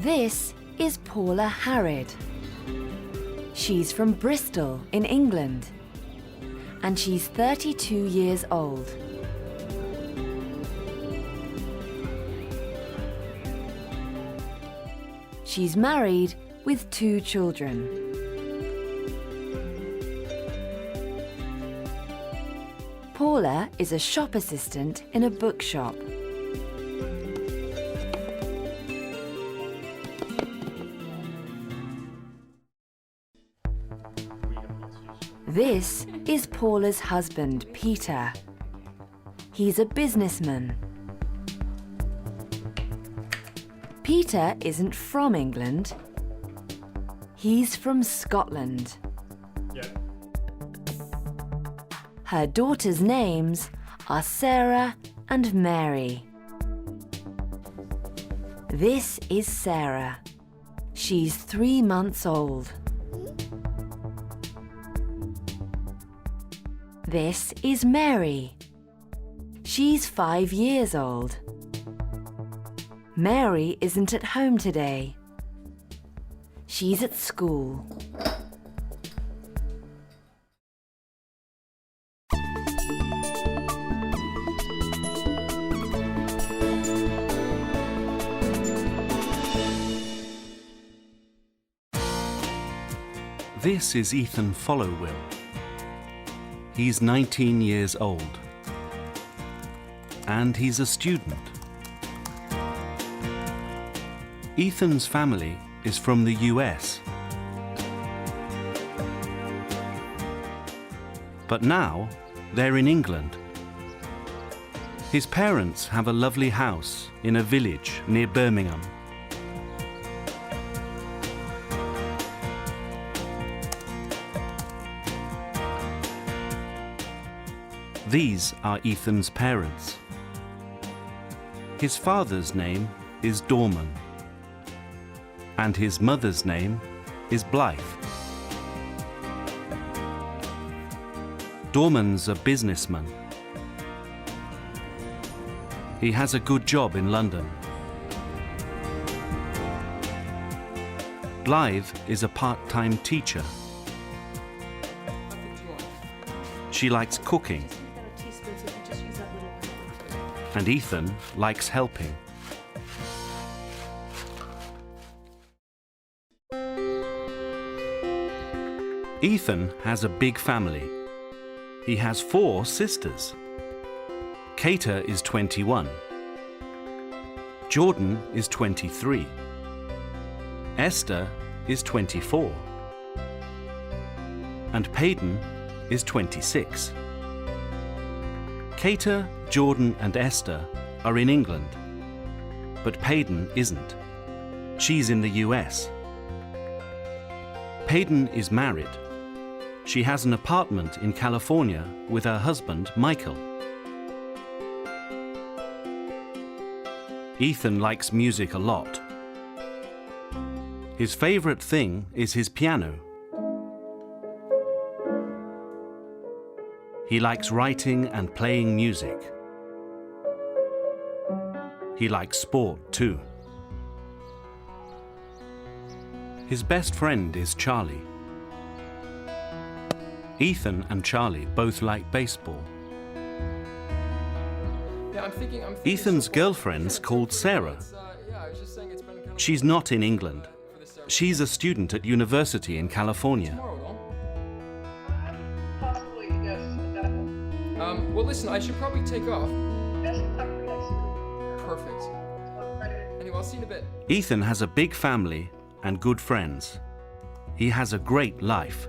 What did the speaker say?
This is Paula Harrod. She's from Bristol in England, and she's 32 years old. She's married with 2 children. Paula is a shop assistant in a bookshop. This is Paula's husband, Peter. He's a businessman. Peter isn't from England. He's from Scotland. Yeah. Her daughters' names are Sarah and Mary. This is Sarah. She's 3 months old. This is Mary. She's 5 years old. Mary isn't at home today. She's at school. This is Ethan Followill. He's 19 years old, and he's a student. Ethan's family is from the US. But now they're in England. His parents have a lovely house in a village near Birmingham. These are Ethan's parents. His father's name is Dorman, and his mother's name is Blythe. Dorman's a businessman. He has a good job in London. Blythe is a part-time teacher. She likes cooking. And Ethan likes helping. Ethan has a big family. He has 4 sisters. Kater is 21. Jordan is 23. Esther is 24. And Peyton is 26. Kater, Jordan and Esther are in England, but Peyton isn't. She's in the US. Peyton is married. She has an apartment in California with her husband, Michael. Ethan likes music a lot. His favorite thing is his piano. He likes writing and playing music. He likes sport too. His best friend is Charlie. Ethan and Charlie both like baseball. Yeah, I'm thinking Ethan's girlfriend's called Sarah. She's not in England. She's a student at university in California. Well, listen, I should probably take off. Perfect. Anyway, I'll see you in a bit. Ethan has a big family and good friends. He has a great life.